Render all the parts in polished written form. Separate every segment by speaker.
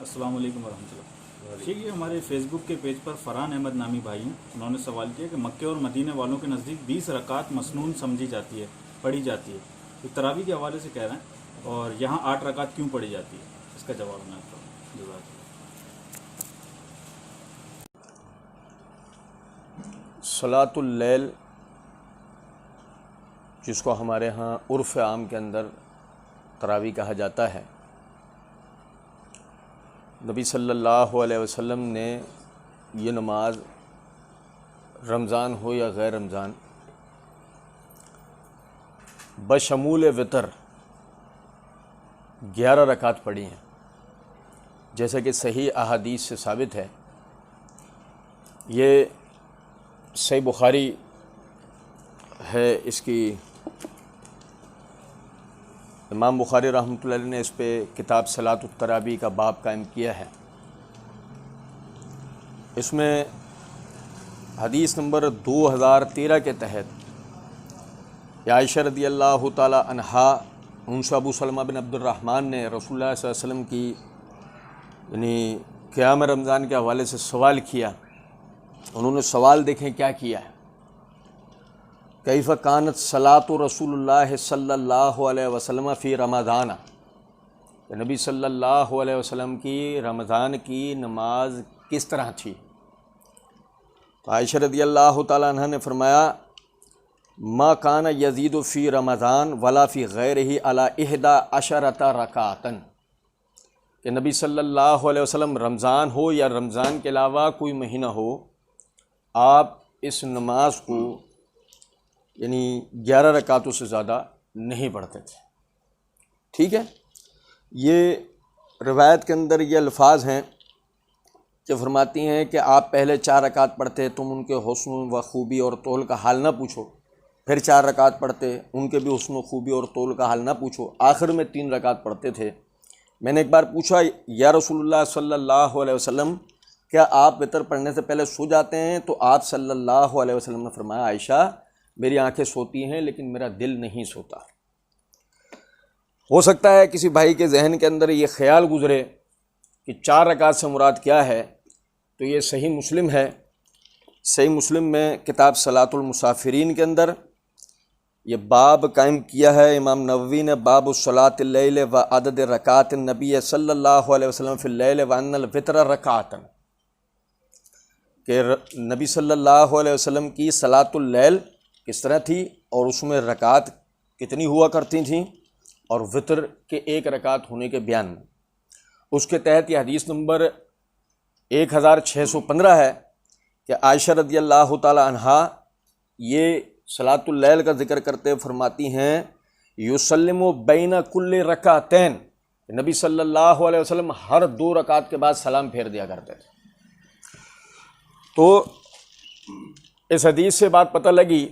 Speaker 1: السلام علیکم ورحمۃ اللہ۔ ٹھیک ہے، ہمارے فیس بک کے پیج پر فرحان احمد نامی بھائی ہیں، انہوں نے سوال کیا کہ مکے اور مدینہ والوں کے نزدیک 20 رکعت مسنون سمجھی جاتی ہے، پڑھی جاتی ہے، تو تراویح کے حوالے سے کہہ رہے ہیں، اور یہاں 8 رکعت کیوں پڑھی جاتی ہے؟ اس کا جواب میں آپ کو جزاک اللہ۔
Speaker 2: صلاۃ اللیل، جس کو ہمارے ہاں عرف عام کے اندر تراویح کہا جاتا ہے، نبی صلی اللہ علیہ وسلم نے یہ نماز رمضان ہو یا غیر رمضان بشمول وتر 11 رکعت پڑھی ہیں، جیسا کہ صحیح احادیث سے ثابت ہے۔ یہ صحیح بخاری ہے، اس کی امام بخاری رحمۃ اللہ علیہ نے اس پہ کتاب صلاۃ التراویح کا باب قائم کیا ہے۔ اس میں حدیث نمبر 2013 کے تحت عائشہ رضی اللہ تعالی عنہا، ان سے ابو سلمہ بن عبد الرحمن نے رسول اللہ صلی اللہ علیہ وسلم کی یعنی قیام رمضان کے حوالے سے سوال کیا۔ انہوں نے سوال دیکھیں کیا کیا ہے، کیف کانت صلاۃ رسول اللہ صلی اللہ علیہ وسلم فی رمضان، کہ نبی صلی اللہ علیہ وسلم کی رمضان کی نماز کس طرح تھی؟ تو عائشہ رضی اللہ تعالیٰ عنہ نے فرمایا، ما کان یزید فی رمضان ولا فی غیرہ علی 11 رکعتن، کہ نبی صلی اللہ علیہ وسلم رمضان ہو یا رمضان کے علاوہ کوئی مہینہ ہو، آپ اس نماز کو یعنی 11 رکعتوں سے زیادہ نہیں پڑھتے تھے۔ ٹھیک ہے، یہ روایت کے اندر یہ الفاظ ہیں کہ فرماتی ہیں کہ آپ پہلے 4 رکعت پڑھتے، تم ان کے حسن و خوبی اور طول کا حال نہ پوچھو، پھر 4 رکعت پڑھتے، ان کے بھی حسن و خوبی اور طول کا حال نہ پوچھو، آخر میں 3 رکعت پڑھتے تھے۔ میں نے ایک بار پوچھا، یا رسول اللہ صلی اللہ علیہ وسلم، کیا آپ وتر پڑھنے سے پہلے سو جاتے ہیں؟ تو آپ صلی اللہ علیہ وسلم نے فرمایا، عائشہ میری آنکھیں سوتی ہیں لیکن میرا دل نہیں سوتا۔ ہو سکتا ہے کسی بھائی کے ذہن کے اندر یہ خیال گزرے کہ 4 رکعت سے مراد کیا ہے، تو یہ صحیح مسلم ہے۔ صحیح مسلم میں کتاب صلاۃ المسافرین کے اندر یہ باب قائم کیا ہے امام نووی نے، باب صلاۃ اللیل و عدد رکعات النبی صلی اللہ علیہ وسلم فی اللیل وان الوتر رکعتن، کہ نبی صلی اللہ علیہ وسلم کی صلاۃ اللیل کس طرح تھی اور اس میں رکعات کتنی ہوا کرتی تھیں، اور وتر کے 1 رکعت ہونے کے بیان میں۔ اس کے تحت یہ حدیث نمبر 1615 ہے کہ عائشہ رضی اللہ تعالی عنہا یہ صلاۃ اللیل کا ذکر کرتے فرماتی ہیں، یسلم بین کل رکعتین، نبی صلی اللہ علیہ وسلم ہر 2 رکعت کے بعد سلام پھیر دیا کرتے تھے۔ تو اس حدیث سے بات پتہ لگی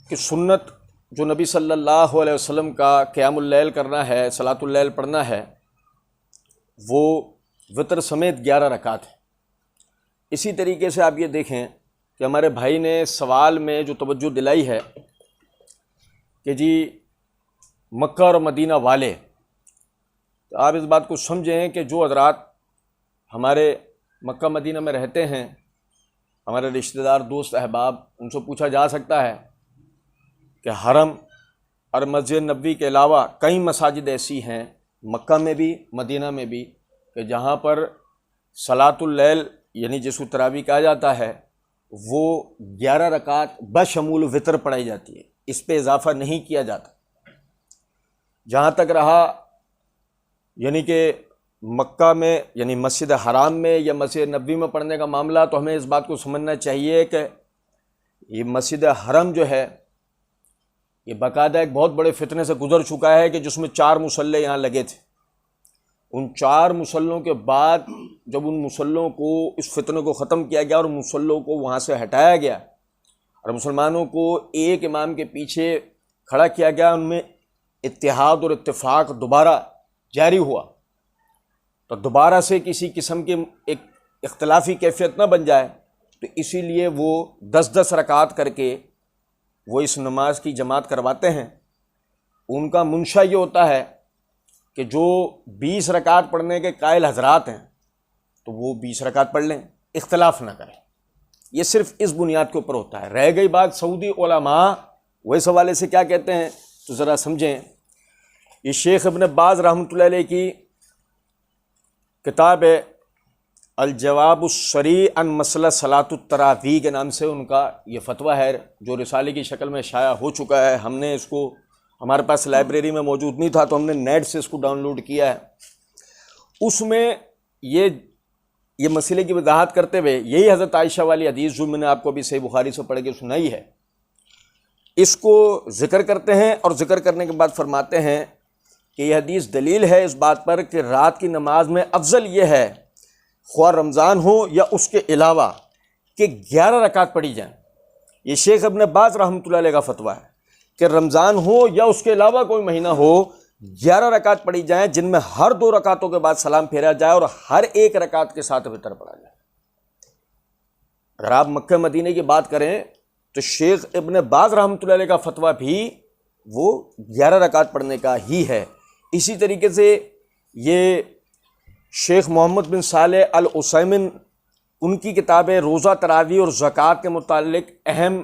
Speaker 2: کہ سنت جو نبی صلی اللہ علیہ وسلم کا قیام اللیل کرنا ہے، صلاۃ اللیل پڑھنا ہے، وہ وتر سمیت 11 رکعت ہے۔ اسی طریقے سے آپ یہ دیکھیں کہ ہمارے بھائی نے سوال میں جو توجہ دلائی ہے کہ جی مکہ اور مدینہ والے، تو آپ اس بات کو سمجھیں کہ جو حضرات ہمارے مکہ مدینہ میں رہتے ہیں، ہمارے رشتہ دار، دوست، احباب، ان سے پوچھا جا سکتا ہے کہ حرم اور مسجد نبوی کے علاوہ کئی مساجد ایسی ہیں مکہ میں بھی مدینہ میں بھی کہ جہاں پر صلاۃ اللیل یعنی جس کو تراویح کہا جاتا ہے وہ 11 رکعت بشمول وتر پڑھائی جاتی ہے، اس پہ اضافہ نہیں کیا جاتا۔ جہاں تک رہا یعنی کہ مکہ میں یعنی مسجد حرام میں یا مسجد نبوی میں پڑھنے کا معاملہ، تو ہمیں اس بات کو سمجھنا چاہیے کہ یہ مسجد حرم جو ہے یہ باقاعدہ ایک بہت بڑے فتنے سے گزر چکا ہے کہ جس میں 4 مصلے یہاں لگے تھے۔ ان 4 مصلوں کے بعد جب ان مصلوں کو اس فتنے کو ختم کیا گیا اور مصلوں کو وہاں سے ہٹایا گیا اور مسلمانوں کو ایک امام کے پیچھے کھڑا کیا گیا، ان میں اتحاد اور اتفاق دوبارہ جاری ہوا، تو دوبارہ سے کسی قسم کی ایک اختلافی کیفیت نہ بن جائے، تو اسی لیے وہ 10 رکعت کر کے وہ اس نماز کی جماعت کرواتے ہیں۔ ان کا منشا یہ ہوتا ہے کہ جو 20 رکعت پڑھنے کے قائل حضرات ہیں تو وہ 20 رکعت پڑھ لیں، اختلاف نہ کریں. یہ صرف اس بنیاد کے اوپر ہوتا ہے. رہ گئی بات سعودی علماء وہ اس حوالے سے کیا کہتے ہیں تو ذرا سمجھیں. یہ شیخ ابن باز رحمۃ اللہ علیہ کی کتاب ہے الجواب الصریح عن مسئلہ صلاۃ التراویح کے نام سے ان کا یہ فتویٰ ہے، جو رسالے کی شکل میں شائع ہو چکا ہے. ہم نے اس کو، ہمارے پاس لائبریری میں موجود نہیں تھا تو ہم نے نیٹ سے اس کو ڈاؤن لوڈ کیا ہے. اس میں یہ مسئلے کی وضاحت کرتے ہوئے یہی حضرت عائشہ والی حدیث جو میں نے آپ کو ابھی صحیح بخاری سے پڑھ کے سنائی ہے، اس کو ذکر کرتے ہیں، اور ذکر کرنے کے بعد فرماتے ہیں کہ یہ حدیث دلیل ہے اس بات پر کہ رات کی نماز میں افضل یہ ہے، خواہ رمضان ہو یا اس کے علاوہ، کہ 11 رکعت پڑھی جائیں. یہ شیخ ابن باز رحمۃ اللہ علیہ کا فتویٰ ہے کہ رمضان ہو یا اس کے علاوہ کوئی مہینہ ہو، 11 رکعت پڑھی جائیں، جن میں ہر 2 رکعتوں کے بعد سلام پھیرا جائے اور ہر ایک رکعت کے ساتھ وتر پڑھا جائے. اگر آپ مکہ مدینے کی بات کریں تو شیخ ابن باز رحمۃ اللہ علیہ کا فتویٰ بھی وہ 11 رکعت پڑھنے کا ہی ہے. اسی طریقے سے یہ شیخ محمد بن صالح العثیمین ان کی کتاب ہے روزہ تراویح اور زکوٰۃ کے متعلق اہم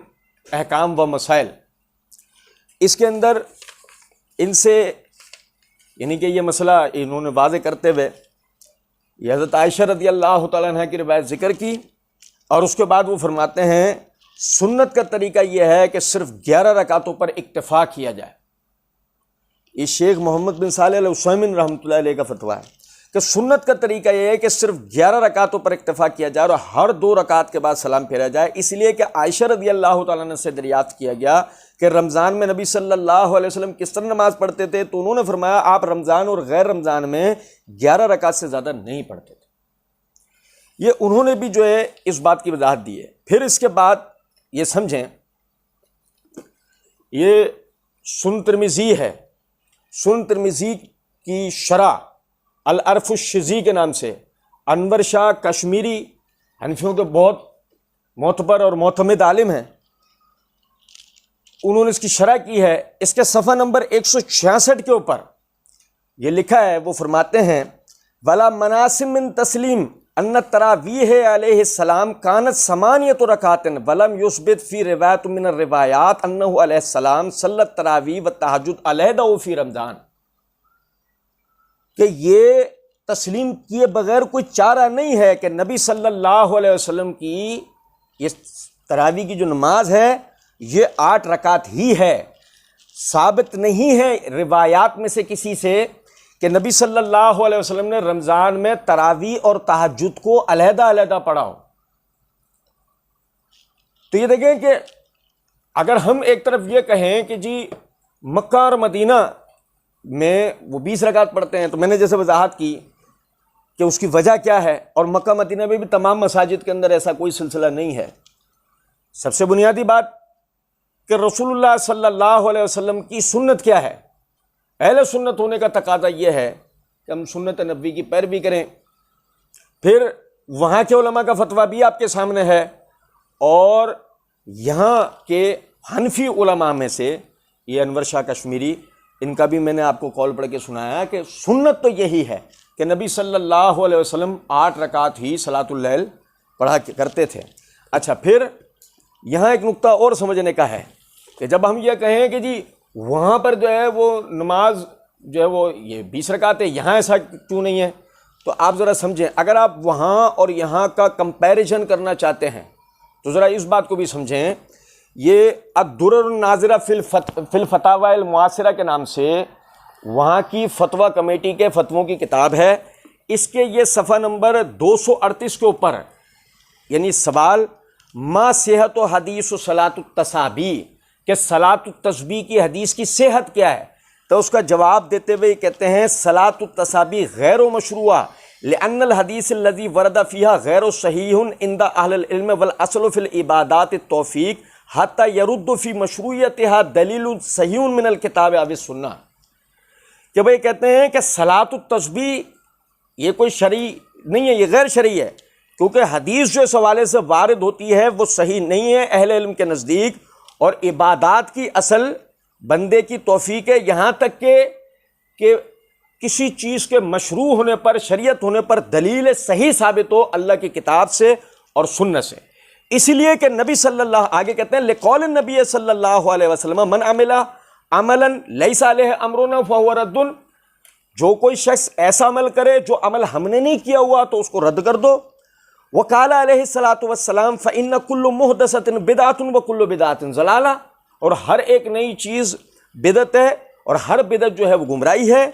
Speaker 2: احکام و مسائل، اس کے اندر ان سے یعنی کہ یہ مسئلہ انہوں نے واضح کرتے ہوئے یہ حضرت عائشہ رضی اللہ تعالیٰ عنہ کی روایت ذکر کی، اور اس کے بعد وہ فرماتے ہیں سنت کا طریقہ یہ ہے کہ صرف 11 رکعتوں پر اکتفا کیا جائے. یہ شیخ محمد بن صالح العثیمین رحمۃ اللہ علیہ کا فتویٰ ہے کہ سنت کا طریقہ یہ ہے کہ صرف 11 رکعتوں پر اکتفا کیا جائے اور ہر 2 رکعت کے بعد سلام پھیرا جائے. اس لیے کہ عائشہ رضی اللہ تعالیٰ عنہ سے دریافت کیا گیا کہ رمضان میں نبی صلی اللہ علیہ وسلم کس طرح نماز پڑھتے تھے، تو انہوں نے فرمایا آپ رمضان اور غیر رمضان میں 11 رکعت سے زیادہ نہیں پڑھتے تھے. یہ انہوں نے بھی جو ہے اس بات کی وضاحت دی ہے. پھر اس کے بعد یہ سمجھیں، یہ سنن ترمذی ہے، سنن ترمذی کی شرح العرف الشذی کے نام سے انور شاہ کشمیری، حنفیوں کے بہت معتبر اور معتمد عالم ہیں، انہوں نے اس کی شرح کی ہے. اس کے صفحہ نمبر 166 کے اوپر یہ لکھا ہے، وہ فرماتے ہیں ولا مناسب من تسلیم ان التراویح علیہ السلام کانت 8 رکعات ولم یثبت فی روایت من الروایات انہ علیہ السلام صلی التراویح والتہجد علیحدہ فی رمضان، کہ یہ تسلیم کیے بغیر کوئی چارہ نہیں ہے کہ نبی صلی اللہ علیہ وسلم کی یہ تراویح کی جو نماز ہے یہ 8 رکعت ہی ہے. ثابت نہیں ہے روایات میں سے کسی سے کہ نبی صلی اللہ علیہ وسلم نے رمضان میں تراویح اور تہجد کو علیحدہ علیحدہ پڑھا ہو. تو یہ دیکھیں کہ اگر ہم ایک طرف یہ کہیں کہ جی مکہ اور مدینہ میں وہ 20 رکعت پڑھتے ہیں، تو میں نے جیسے وضاحت کی کہ اس کی وجہ کیا ہے، اور مکہ مدینہ میں بھی تمام مساجد کے اندر ایسا کوئی سلسلہ نہیں ہے. سب سے بنیادی بات کہ رسول اللہ صلی اللہ علیہ وسلم کی سنت کیا ہے. اہل سنت ہونے کا تقاضا یہ ہے کہ ہم سنت نبوی کی پیروی کریں. پھر وہاں کے علماء کا فتویٰ بھی آپ کے سامنے ہے، اور یہاں کے حنفی علماء میں سے یہ انور شاہ کشمیری، ان کا بھی میں نے آپ کو قول پڑھ کے سنایا کہ سنت تو یہی ہے کہ نبی صلی اللہ علیہ وسلم 8 رکعت ہی صلاۃ اللیل پڑھا کرتے تھے. اچھا، پھر یہاں ایک نقطہ اور سمجھنے کا ہے کہ جب ہم یہ کہیں کہ جی وہاں پر جو ہے وہ نماز جو ہے وہ یہ 20 رکعت ہے، یہاں ایسا کیوں نہیں ہے، تو آپ ذرا سمجھیں. اگر آپ وہاں اور یہاں کا کمپیریزن کرنا چاہتے ہیں تو ذرا اس بات کو بھی سمجھیں. یہ الدرر الناظرہ فی الفتاوی المعاصرہ کے نام سے وہاں کی فتویٰ کمیٹی کے فتووں کی کتاب ہے. اس کے یہ صفحہ نمبر 238 کے اوپر یعنی سوال ما صحت و حدیث و صلاۃ التسابیح، کہ صلاۃ التسبیح کی حدیث کی صحت کیا ہے، تو اس کا جواب دیتے ہوئے کہتے ہیں صلاۃ التسابیح غیر مشروعہ لأن الحدیث الذی ورد فیہا غیر صحیح عند اہل العلم والاصل فی العبادات التوفیق حتی یرد فی مشروعیتہا دلیل صحیح من الکتاب او السنہ. کہ بھئی کہتے ہیں کہ صلاۃ التسبیح یہ کوئی شرعی نہیں ہے، یہ غیر شرعی ہے، کیونکہ حدیث جو اس حوالے سے وارد ہوتی ہے وہ صحیح نہیں ہے اہل علم کے نزدیک، اور عبادات کی اصل بندے کی توفیق ہے، یہاں تک کہ کسی چیز کے مشروع ہونے پر، شریعت ہونے پر دلیل صحیح ثابت ہو اللہ کی کتاب سے اور سنت سے. اسی لیے کہ نبی صلی اللہ آگے کہتے ہیں لقول النبی صلی اللہ علیہ وسلم من عمل عملا لیس علیہ امرنا فہو رد، جو کوئی شخص ایسا عمل کرے جو عمل ہم نے نہیں کیا ہوا تو اس کو رد کر دو. وقال علیہ الصلوۃ والسلام فإن كل محدثۃ بدعۃ وكل بدعۃ ضلالہ، اور ہر ایک نئی چیز بدعت ہے اور ہر بدعت جو ہے وہ گمراہی ہے.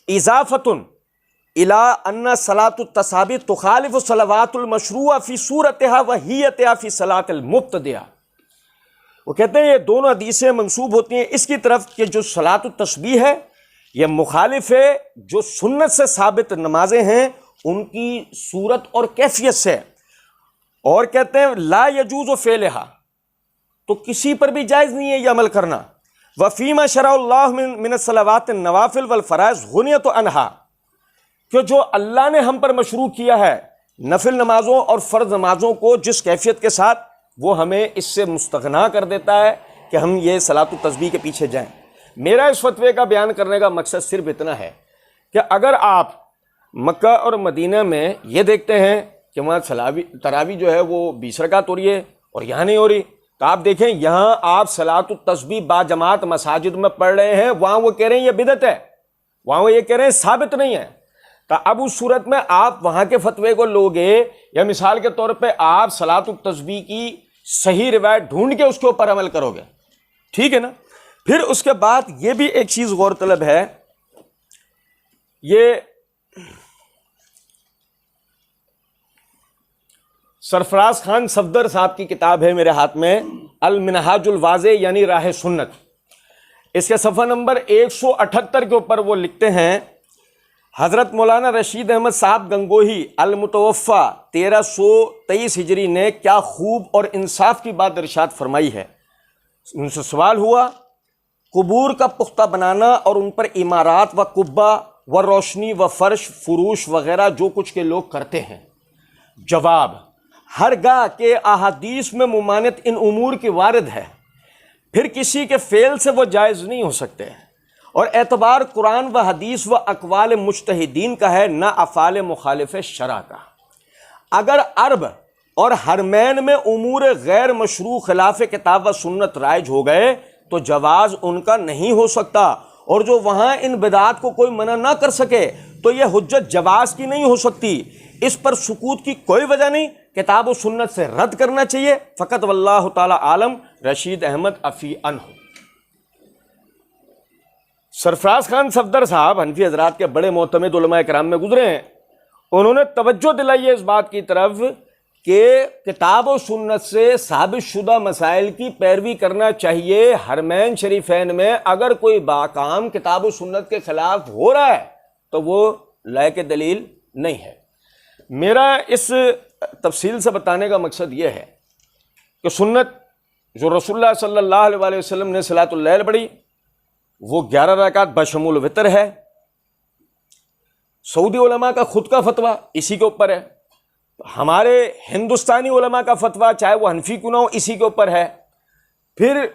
Speaker 2: اضافۃ الی ان صلاۃ التسابیح تخالف الصلوات المشروعہ فی صورتها وہیتها فی صلاۃ المبتدعہ. وہ کہتے ہیں یہ دونوں حدیثیں منسوب ہوتی ہیں اس کی طرف کہ جو صلاۃ التسبیح ہے یہ مخالف ہے جو سنت سے ثابت نمازیں ہیں ان کی صورت اور کیفیت سے. اور کہتے ہیں لا یجوز فعلھا، تو کسی پر بھی جائز نہیں ہے یہ عمل کرنا. وفیما شرع اللہ من الصلوات النوافل والفرائض غنیت عنہا، کہ جو اللہ نے ہم پر مشروع کیا ہے نفل نمازوں اور فرض نمازوں کو جس کیفیت کے ساتھ، وہ ہمیں اس سے مستغنا کر دیتا ہے کہ ہم یہ صلاۃ التسبیح کے پیچھے جائیں. میرا اس فتوے کا بیان کرنے کا مقصد صرف اتنا ہے کہ اگر آپ مکہ اور مدینہ میں یہ دیکھتے ہیں کہ وہاں تراویح جو ہے وہ 20 رکعت ہو رہی ہے اور یہاں نہیں ہو رہی، تو آپ دیکھیں یہاں آپ صلاۃ التسبیح با جماعت مساجد میں پڑھ رہے ہیں، وہاں وہ کہہ رہے ہیں یہ بدعت ہے، وہاں وہ یہ کہہ رہے ہیں ثابت نہیں ہے. تو اب اس صورت میں آپ وہاں کے فتوے کو لوگے، یا مثال کے طور پہ آپ صلاۃ التسبیح کی صحیح روایت ڈھونڈ کے اس کے اوپر عمل کرو گے، ٹھیک ہے نا. پھر اس کے بعد یہ بھی ایک چیز غور طلب ہے، یہ سرفراز خان صفدر صاحب کی کتاب ہے میرے ہاتھ میں، المنہاج الواضح یعنی راہ سنت. اس کے صفحہ نمبر 178 کے اوپر وہ لکھتے ہیں حضرت مولانا رشید احمد صاحب گنگوہی المتوفہ 1323 ہجری نے کیا خوب اور انصاف کی بات ارشاد فرمائی ہے. ان سے سوال ہوا قبور کا پختہ بنانا اور ان پر عمارات و قبہ و روشنی و فرش فروش وغیرہ جو کچھ کے لوگ کرتے ہیں. جواب ہرگاہ کے احادیث میں ممانعت ان امور کی وارد ہے، پھر کسی کے فعل سے وہ جائز نہیں ہو سکتے، اور اعتبار قرآن و حدیث و اقوال مجتہدین کا ہے نہ افعال مخالف شرع کا. اگر عرب اور حرمین میں امور غیر مشروع خلاف کتاب و سنت رائج ہو گئے تو جواز ان کا نہیں ہو سکتا، اور جو وہاں ان بدعات کو کوئی منع نہ کر سکے تو یہ حجت جواز کی نہیں ہو سکتی. اس پر سکوت کی کوئی وجہ نہیں، کتاب و سنت سے رد کرنا چاہیے. فقط واللہ تعالی عالم. رشید احمد عفی عنہ. سرفراز خان صفدر صاحب حنفی حضرات کے بڑے معتمد علماء کرام میں گزرے ہیں، انہوں نے توجہ دلائی ہے اس بات کی طرف کہ کتاب و سنت سے ثابت شدہ مسائل کی پیروی کرنا چاہیے. حرمین شریفین میں اگر کوئی باکام کتاب و سنت کے خلاف ہو رہا ہے تو وہ لائق دلیل نہیں ہے. میرا اس تفصیل سے بتانے کا مقصد یہ ہے کہ سنت جو رسول اللہ صلی اللہ علیہ وسلم نے صلاۃ اللیل پڑھی وہ 11 رکعت بشمول وتر ہے. سعودی علماء کا خود کا فتویٰ اسی کے اوپر ہے، ہمارے ہندوستانی علماء کا فتویٰ چاہے وہ حنفی کیوں نہ ہو اسی کے اوپر ہے. پھر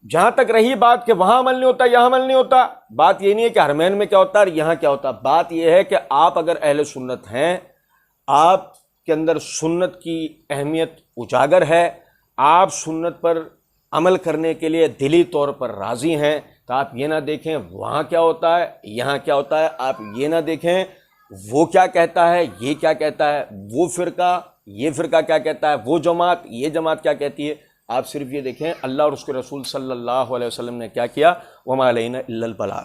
Speaker 2: جہاں تک رہی بات کہ وہاں عمل نہیں ہوتا یہاں عمل نہیں ہوتا، بات یہ نہیں ہے کہ حرمین میں کیا ہوتا ہے اور یہاں کیا ہوتا. بات یہ ہے کہ آپ اگر اہل سنت ہیں، آپ کے اندر سنت کی اہمیت اجاگر ہے، آپ سنت پر عمل کرنے کے لیے دلی طور پر راضی ہیں، تو آپ یہ نہ دیکھیں وہاں کیا ہوتا ہے یہاں کیا ہوتا ہے، آپ یہ نہ دیکھیں وہ کیا کہتا ہے یہ کیا کہتا ہے، وہ فرقہ یہ فرقہ کیا کہتا ہے، وہ جماعت یہ جماعت کیا کہتی ہے. آپ صرف یہ دیکھیں اللہ اور اس کے رسول صلی اللہ علیہ وسلم نے کیا کیا. وما علینا الا البلاغ.